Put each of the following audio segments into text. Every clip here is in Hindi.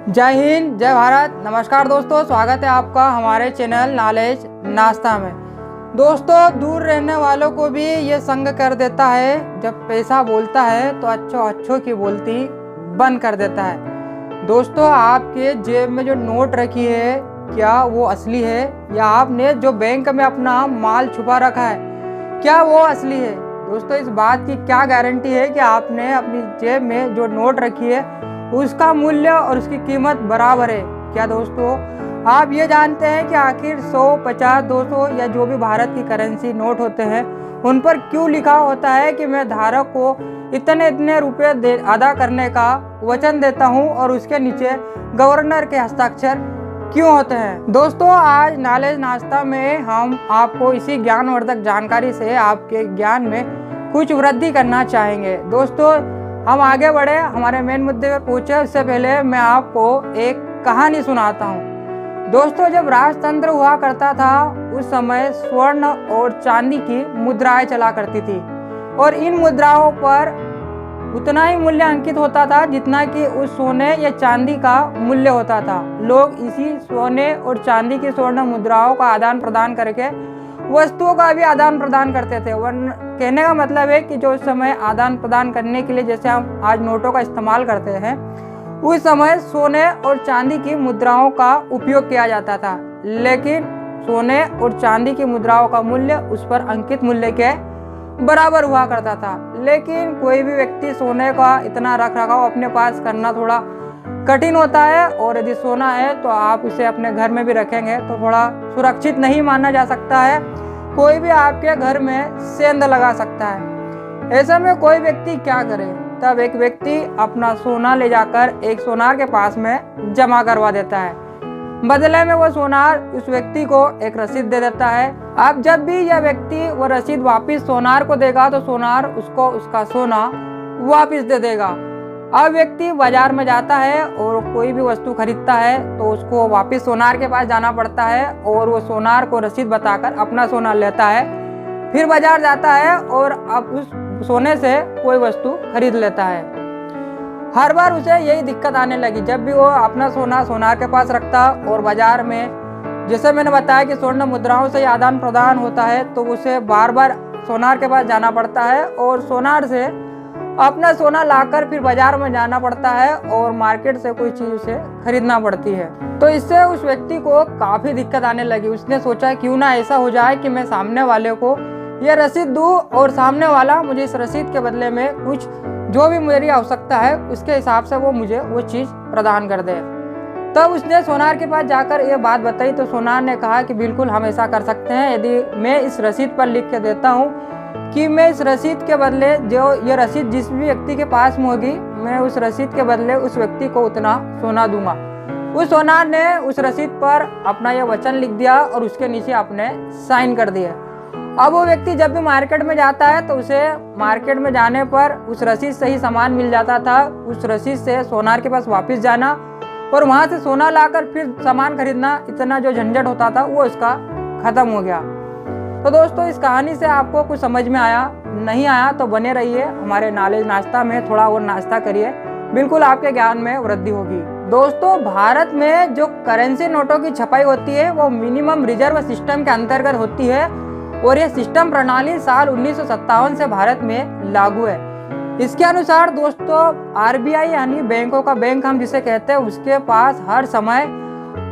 जय हिंद, जय भारत। नमस्कार दोस्तों, स्वागत है आपका हमारे चैनल नॉलेज नाश्ता में। दोस्तों, दूर रहने वालों को भी ये संग कर देता है, जब पैसा बोलता है तो अच्छों की बोलती बंद कर देता है। दोस्तों, आपके जेब में जो नोट रखी है, क्या वो असली है, या आपने जो बैंक में अपना माल छुपा रखा है, क्या वो असली है? दोस्तों, इस बात की क्या गारंटी है कि आपने अपनी जेब में जो नोट रखी है उसका मूल्य और उसकी कीमत बराबर है? क्या दोस्तों, आप ये जानते हैं कि आखिर 100, 50, 200 या जो भी भारत की करेंसी नोट होते हैं उन पर क्यों लिखा होता है कि मैं धारक को इतने रुपए अदा करने का वचन देता हूं, और उसके नीचे गवर्नर के हस्ताक्षर क्यों होते हैं? दोस्तों, आज नॉलेज नाश्ता में हम आपको इसी ज्ञानवर्धक जानकारी से आपके ज्ञान में कुछ वृद्धि करना चाहेंगे। दोस्तों, हम आगे बढ़े, हमारे मेन मुद्दे पर पहुंचे उससे पहले मैं आपको एक कहानी सुनाता हूं। दोस्तों, जब राजतंत्र हुआ करता था उस समय स्वर्ण और चांदी की मुद्राएं चला करती थी, और इन मुद्राओं पर उतना ही मूल्य अंकित होता था जितना कि उस सोने या चांदी का मूल्य होता था। लोग इसी सोने और चांदी की स्वर्ण मुद्राओं का आदान प्रदान करके वस्तुओं का भी आदान प्रदान करते थे। कहने का मतलब है कि जो उस समय आदान प्रदान करने के लिए जैसे हम आज नोटों का इस्तेमाल करते हैं, उस समय सोने और चांदी की मुद्राओं का उपयोग किया जाता था। लेकिन सोने और चांदी की मुद्राओं का मूल्य उस पर अंकित मूल्य के बराबर हुआ करता था। लेकिन कोई भी व्यक्ति सोने का इतना रख रखाव अपने पास करना थोड़ा कठिन होता है, और यदि सोना है तो आप उसे अपने घर में भी रखेंगे तो थोड़ा सुरक्षित नहीं माना जा सकता है। कोई भी आपके घर में सेंध लगा सकता है। ऐसे में कोई व्यक्ति क्या करे? तब एक व्यक्ति अपना सोना ले जाकर एक सोनार के पास में जमा करवा देता है। बदले में वो सोनार उस व्यक्ति को एक रसीद दे देता है। अब जब भी यह व्यक्ति वो रसीद वापस सोनार को देगा तो सोनार उसको उसका सोना वापस दे देगा। अब व्यक्ति बाजार में जाता है और कोई भी वस्तु खरीदता है तो उसको वापस सोनार के पास जाना पड़ता है, और वो सोनार को रसीद बताकर अपना सोना लेता है। फिर बाजार जाता है और अब उस सोने से कोई वस्तु खरीद लेता है। हर बार उसे यही दिक्कत आने लगी। जब भी वो अपना सोना सोनार के पास रखता और बाजार में, जैसे मैंने बताया कि स्वर्ण मुद्राओं से आदान प्रदान होता है, तो उसे बार बार सोनार के पास जाना पड़ता है और सोनार से अपना सोना लाकर फिर बाजार में जाना पड़ता है और मार्केट से कोई चीज उसे खरीदना पड़ती है। तो इससे उस व्यक्ति को काफी दिक्कत आने लगी। उसने सोचा क्यों ना ऐसा हो जाए कि मैं सामने वाले को यह रसीद दूं और सामने वाला मुझे इस रसीद के बदले में कुछ जो भी मेरी आवश्यकता है उसके हिसाब से वो मुझे वो चीज प्रदान कर दे। तब उसने सोनार के पास जाकर ये बात बताई तो सोनार ने कहा कि बिल्कुल हम ऐसा कर सकते हैं, यदि मैं इस रसीद पर लिख के देता हूँ कि मैं इस रसीद के बदले, जो ये रसीद जिस भी व्यक्ति के पास में होगी, मैं उस रसीद के बदले उस व्यक्ति को उतना सोना दूंगा। उस सोनार ने उस रसीद पर अपना यह वचन लिख दिया और उसके नीचे अपने साइन कर दिए। अब वो व्यक्ति जब भी मार्केट में जाता है तो उसे मार्केट में जाने पर उस रसीद से ही सामान मिल जाता था। उस रसीद से सोनार के पास वापस जाना और वहां से सोना लाकर फिर सामान खरीदना, इतना जो झंझट होता था वो इसका खत्म हो गया। तो दोस्तों, इस कहानी से आपको कुछ समझ में आया? नहीं आया तो बने रहिए हमारे नॉलेज नाश्ता में, थोड़ा और नाश्ता करिए, बिल्कुल आपके ज्ञान में वृद्धि होगी। दोस्तों, भारत में जो करेंसी नोटों की छपाई होती है वो मिनिमम रिजर्व सिस्टम के अंतर्गत होती है, और यह सिस्टम प्रणाली साल 1957 से भारत में लागू है। इसके अनुसार दोस्तों, आरबीआई यानी बैंकों का बैंक हम जिसे कहते हैं, उसके पास हर समय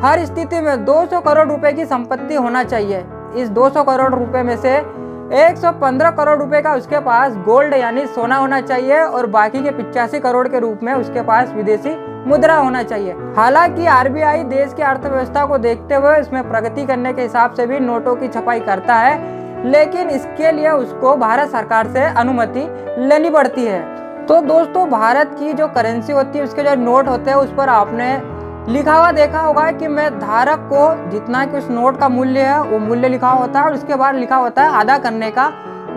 हर स्थिति में 200 करोड़ रुपए की संपत्ति होना चाहिए। इस 200 करोड़ रुपए में से 115 करोड़ रुपए का उसके पास गोल्ड यानी सोना होना चाहिए, और बाकी के 85 करोड़ के रूप में उसके पास विदेशी मुद्रा होना चाहिए। हालांकि आरबीआई देश की अर्थव्यवस्था को देखते हुए इसमें प्रगति करने के हिसाब से भी नोटों की छपाई करता है, लेकिन इसके लिए उसको भारत सरकार से अनुमति लेनी पड़ती है। तो दोस्तों, भारत की जो करेंसी होती है, उसके जो नोट होते हैं, उस पर आपने लिखा हुआ देखा होगा कि मैं धारक को जितना कि उस नोट का मूल्य है वो मूल्य लिखा होता है, और उसके बाद लिखा होता है अदा करने का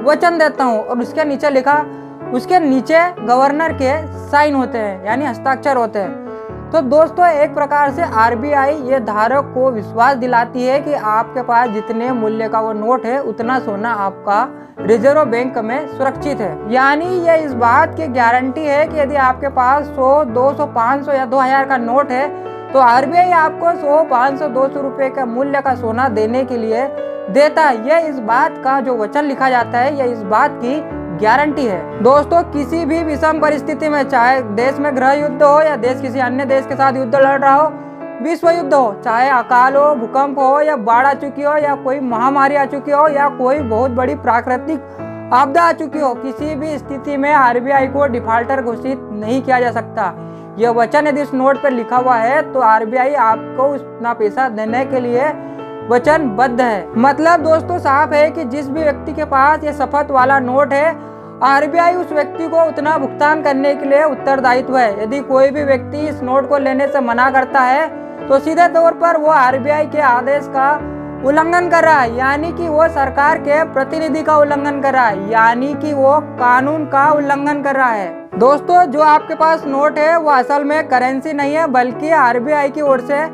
वचन देता हूँ, और उसके नीचे गवर्नर के साइन होते हैं यानी हस्ताक्षर होते हैं। तो दोस्तों एक प्रकार से आरबीआई ये धारक को विश्वास दिलाती है कि आपके पास जितने मूल्य का वो नोट है उतना सोना आपका रिजर्व बैंक में सुरक्षित है। यानी ये इस बात की गारंटी है कि यदि आपके पास 100, 200, 500 या 2000 का नोट है तो आरबीआई आपको 100, 500, 200 रुपए का मूल्य का सोना देने के लिए देता है। यह इस बात का जो वचन लिखा जाता है, यह इस बात की गारंटी है। दोस्तों किसी भी विषम परिस्थिति में, चाहे देश में गृह युद्ध हो या देश किसी अन्य देश के साथ युद्ध लड़ रहा हो, विश्व युद्ध हो, चाहे अकाल हो, भूकंप हो या बाढ़ आ चुकी हो या कोई महामारी आ चुकी हो या कोई बहुत बड़ी प्राकृतिक आपदा आ चुकी हो, किसी भी स्थिति में आरबीआई को डिफाल्टर घोषित नहीं किया जा सकता। यह वचन यदि इस नोट पर लिखा हुआ है तो आरबीआई आपको उतना पैसा देने के लिए वचनबद्ध है। मतलब दोस्तों साफ है कि जिस भी व्यक्ति के पास ये शपथ वाला नोट है, आरबीआई उस व्यक्ति को उतना भुगतान करने के लिए उत्तरदायित्व है। यदि कोई भी व्यक्ति इस नोट को लेने से मना करता है तो सीधे तौर पर वो आरबीआई के आदेश का उल्लंघन कर रहा है, यानी कि वो सरकार के प्रतिनिधि का उल्लंघन कर रहा है, यानी कि वो कानून का उल्लंघन कर रहा है। दोस्तों जो आपके पास नोट है वो असल में करेंसी नहीं है, बल्कि आरबीआई की ओर से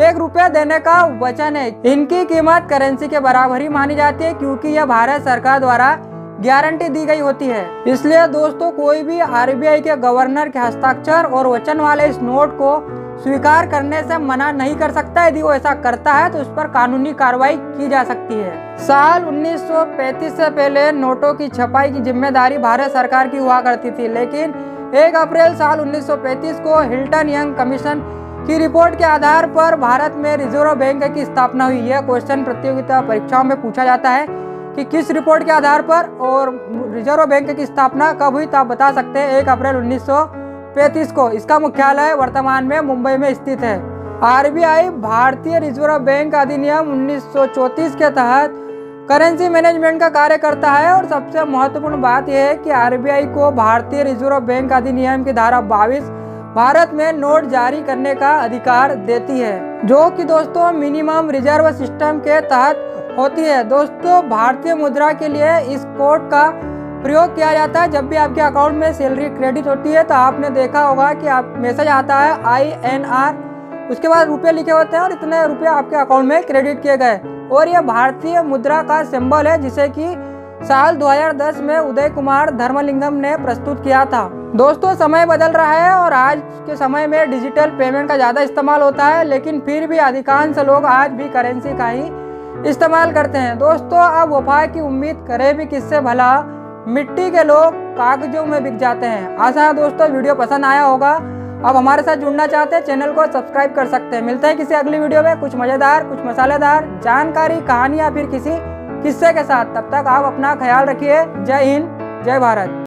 1 रुपया देने का वचन है। इनकी कीमत करेंसी के बराबर ही मानी जाती है क्योंकि यह भारत सरकार द्वारा गारंटी दी गई होती है। इसलिए दोस्तों कोई भी आरबीआई के गवर्नर के हस्ताक्षर और वचन वाले इस नोट को स्वीकार करने से मना नहीं कर सकता। यदि वो ऐसा करता है तो उस पर कानूनी कार्रवाई की जा सकती है। साल 1935 से पहले नोटों की छपाई की जिम्मेदारी भारत सरकार की हुआ करती थी, लेकिन 1 अप्रैल साल 1935 को हिल्टन यंग कमीशन की रिपोर्ट के आधार पर भारत में रिजर्व बैंक की स्थापना हुई। यह क्वेश्चन प्रतियोगिता परीक्षाओं में पूछा जाता है कि किस रिपोर्ट के आधार पर और रिजर्व बैंक की स्थापना कब हुई, तो आप बता सकते हैं 1 अप्रैल 1935 को। इसका मुख्यालय वर्तमान में मुंबई में स्थित है। आरबीआई भारतीय रिजर्व बैंक अधिनियम 1934 के तहत करेंसी मैनेजमेंट का कार्य करता है और सबसे महत्वपूर्ण बात यह है कि आरबीआई को भारतीय रिजर्व बैंक अधिनियम की धारा 22 भारत में नोट जारी करने का अधिकार देती है, जो कि दोस्तों मिनिमम रिजर्व सिस्टम के तहत होती है। दोस्तों भारतीय मुद्रा के लिए इस कोड का प्रयोग किया जाता है जब भी आपके अकाउंट में सैलरी क्रेडिट होती है, तो आपने देखा होगा कि आप मैसेज आता है INR, उसके बाद रुपए लिखे होते हैं और इतने रुपए आपके अकाउंट में क्रेडिट किए गए, और यह भारतीय मुद्रा का सिंबल है जिसे कि साल 2010 में उदय कुमार धर्मलिंगम ने प्रस्तुत किया था। दोस्तों समय बदल रहा है और आज के समय में डिजिटल पेमेंट का ज़्यादा इस्तेमाल होता है, लेकिन फिर भी अधिकांश लोग आज भी करेंसी का ही इस्तेमाल करते हैं। दोस्तों अब वफा की उम्मीद करें भी किससे, भला मिट्टी के लोग कागजों में बिक जाते हैं। आशा है दोस्तों वीडियो पसंद आया होगा। अब हमारे साथ जुड़ना चाहते हैं चैनल को सब्सक्राइब कर सकते हैं। मिलते हैं किसी अगली वीडियो में कुछ मज़ेदार, कुछ मसालेदार जानकारी, कहानी या फिर किसी किस्से के साथ। तब तक आप अपना ख्याल रखिए। जय हिंद, जय भारत।